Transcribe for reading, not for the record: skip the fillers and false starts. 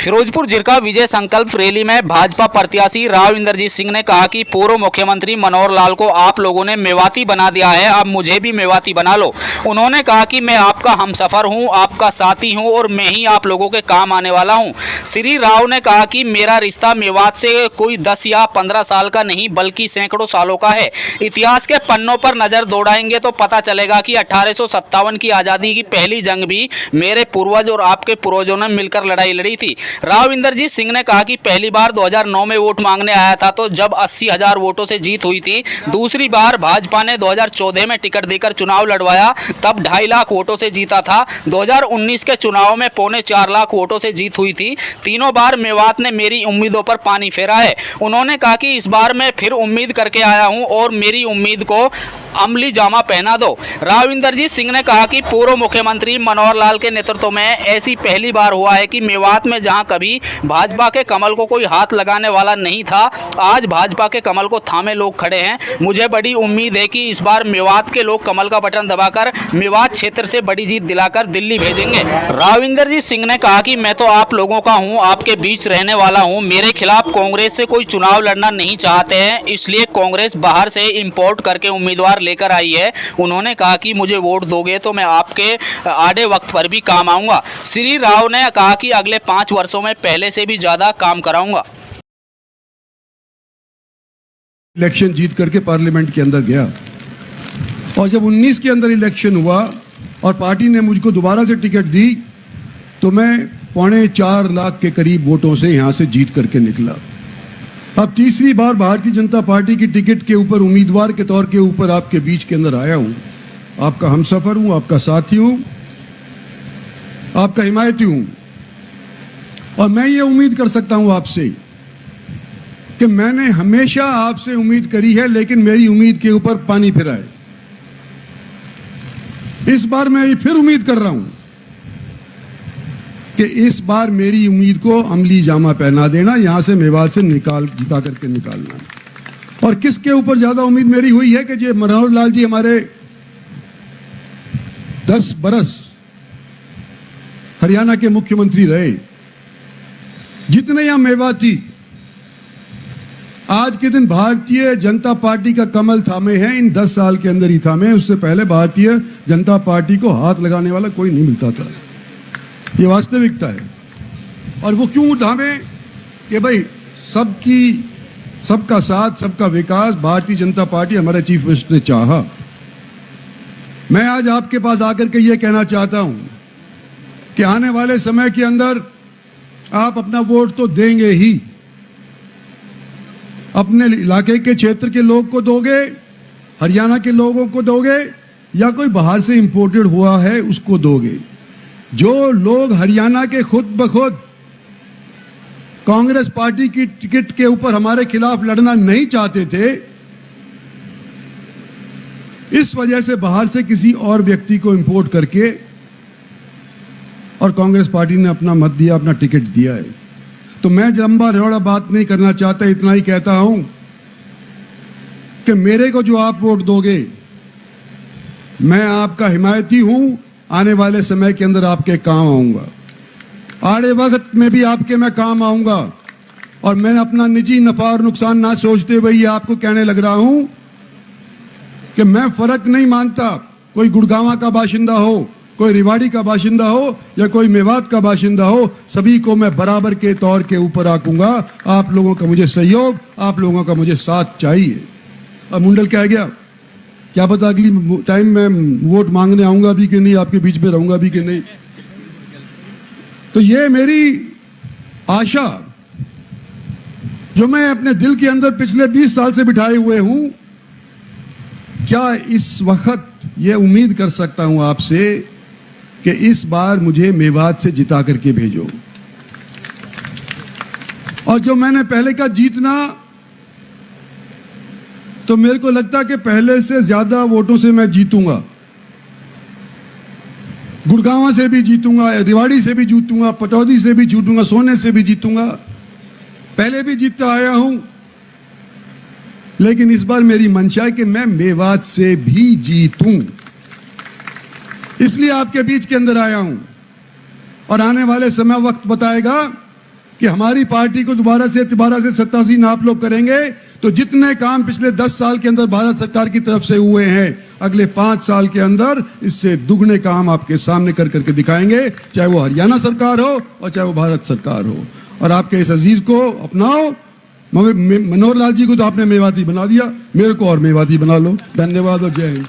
फिरोजपुर जिरका विजय संकल्प रैली में भाजपा प्रत्याशी राव इंद्रजीत सिंह ने कहा कि पूर्व मुख्यमंत्री मनोहर लाल को आप लोगों ने मेवाती बना दिया है, अब मुझे भी मेवाती बना लो। उन्होंने कहा कि मैं आपका हमसफर हूं, आपका साथी हूं और मैं ही आप लोगों के काम आने वाला हूं। श्री राव ने कहा कि मेरा रिश्ता मेवात से कोई 10 या 15 साल का नहीं बल्कि सैकड़ों सालों का है। इतिहास के पन्नों पर नजर दौड़ाएंगे तो पता चलेगा कि 1857 की आज़ादी की पहली जंग भी मेरे पूर्वज और आपके पूर्वजों ने मिलकर लड़ाई लड़ी थी। राव इंद्रजीत सिंह ने कहा कि पहली बार 2009 में वोट मांगने आया था तो जब 80,000 वोटों से जीत हुई थी। दूसरी बार भाजपा ने 2014 में टिकट देकर चुनाव लड़वाया, तब 2.5 लाख वोटों से जीता था। 2019 के चुनाव में 3.25 लाख वोटों से जीत हुई थी। तीनों बार मेवात ने मेरी उम्मीदों पर पानी फेरा है। उन्होंने कहा कि इस बार मैं फिर उम्मीद करके आया हूं और मेरी उम्मीद को अमली जामा पहना दो। राव इंद्रजीत सिंह ने कहा कि पूर्व मुख्यमंत्री मनोहर लाल के नेतृत्व में ऐसी पहली बार हुआ है कि मेवात में जहां कभी भाजपा के कमल को कोई हाथ लगाने वाला नहीं था, आज भाजपा के कमल को थामे लोग खड़े हैं। मुझे बड़ी उम्मीद है कि इस बार मेवात के लोग कमल का बटन दबाकर मेवात क्षेत्र से बड़ी जीत दिलाकर दिल्ली भेजेंगे। राव इंद्रजीत सिंह ने कहा कि मैं तो आप लोगों का हूं, आपके बीच रहने वाला हूं। मेरे खिलाफ कांग्रेस से कोई चुनाव लड़ना नहीं चाहते हैं, इसलिए कांग्रेस बाहर से इंपोर्ट करके उम्मीदवार लेकर आई है। उन्होंने कहा कि मुझे वोट दोगे तो मैं आपके आड़े वक्त पर भी काम आऊंगा। श्री राव ने कहा कि अगले 5 वर्षों में पहले से भी ज्यादा काम कराऊंगा। इलेक्शन जीत करके पार्लियामेंट के अंदर गया और जब 19 के अंदर इलेक्शन हुआ और पार्टी ने मुझको दोबारा से टिकट दी तो मैं 4.25 लाख के करीब वोटों से यहां से जीत करके निकला। अब तीसरी बार भारतीय जनता पार्टी की टिकट के ऊपर उम्मीदवार के तौर के ऊपर आपके बीच के अंदर आया हूं। आपका हमसफर हूं, आपका साथी हूं, आपका हिमायती हूं और मैं ये उम्मीद कर सकता हूं आपसे कि मैंने हमेशा आपसे उम्मीद करी है, लेकिन मेरी उम्मीद के ऊपर पानी फिरा है। इस बार मैं ये फिर उम्मीद कर रहा हूं कि इस बार मेरी उम्मीद को अमली जामा पहना देना, यहां से मेवात से जिता करके निकालना। और किसके ऊपर ज्यादा उम्मीद मेरी हुई है कि जो मनोहर लाल जी हमारे 10 बरस हरियाणा के मुख्यमंत्री रहे, जितने यहां मेवाती आज के दिन भारतीय जनता पार्टी का कमल थामे हैं, इन 10 साल के अंदर ही थामे। उससे पहले भारतीय जनता पार्टी को हाथ लगाने वाला कोई नहीं मिलता था। ये वास्तविकता है। और वो क्यों थामे कि भाई सबका साथ, सबका विकास भारतीय जनता पार्टी, हमारे चीफ मिनिस्टर ने चाहा। मैं आज आपके पास आकर के ये कहना चाहता हूं कि आने वाले समय के अंदर आप अपना वोट तो देंगे ही, अपने इलाके के क्षेत्र के लोग को दोगे, हरियाणा के लोगों को दोगे या कोई बाहर से इंपोर्टेड हुआ है उसको दोगे। जो लोग हरियाणा के खुद ब खुद कांग्रेस पार्टी की टिकट के ऊपर हमारे खिलाफ लड़ना नहीं चाहते थे, इस वजह से बाहर से किसी और व्यक्ति को इंपोर्ट करके और कांग्रेस पार्टी ने अपना मत दिया, अपना टिकट दिया है। तो मैं लंबा चौड़ा बात नहीं करना चाहता, इतना ही कहता हूं कि मेरे को जो आप वोट दोगे, मैं आपका हिमायती हूं, आने वाले समय के अंदर आपके काम आऊंगा, आड़े वक्त में भी आपके मैं काम आऊंगा। और मैं अपना निजी नफा और नुकसान ना सोचते हुए ये आपको कहने लग रहा हूं कि मैं फर्क नहीं मानता, कोई गुड़गांव का बाशिंदा हो, कोई रिवाड़ी का बाशिंदा हो या कोई मेवात का बाशिंदा हो, सभी को मैं बराबर के तौर के ऊपर आकूंगा। आप लोगों का मुझे सहयोग, आप लोगों का मुझे साथ चाहिए। अब मुंडल कह गया, क्या पता अगली टाइम में वोट मांगने आऊंगा भी कि नहीं, आपके बीच में रहूंगा भी कि नहीं। तो ये मेरी आशा जो मैं अपने दिल के अंदर पिछले 20 साल से बिठाए हुए हूं, क्या इस वक्त ये उम्मीद कर सकता हूं आपसे कि इस बार मुझे मेवात से जिता करके भेजो। और जो मैंने पहले का जीतना, तो मेरे को लगता कि पहले से ज्यादा वोटों से मैं जीतूंगा। गुड़गांव से भी जीतूंगा, रिवाड़ी से भी जीतूंगा, पटौदी से भी जीतूंगा, सोने से भी जीतूंगा। पहले भी जीतता आया हूं, लेकिन इस बार मेरी मंशा है कि मैं मेवात से भी जीतूं। इसलिए आपके बीच के अंदर आया हूं और आने वाले समय वक्त बताएगा कि हमारी पार्टी को दोबारा से सत्तासीन आप लोग करेंगे तो जितने काम पिछले 10 साल के अंदर भारत सरकार की तरफ से हुए हैं अगले 5 साल के अंदर इससे दुगने काम आपके सामने कर करके दिखाएंगे, चाहे वो हरियाणा सरकार हो और चाहे वो भारत सरकार हो। और आपके इस अजीज को अपनाओ। मनोहर लाल जी को तो आपने मेवाती बना दिया, मेरे को और मेवाती बना लो। धन्यवाद और जय हिंद।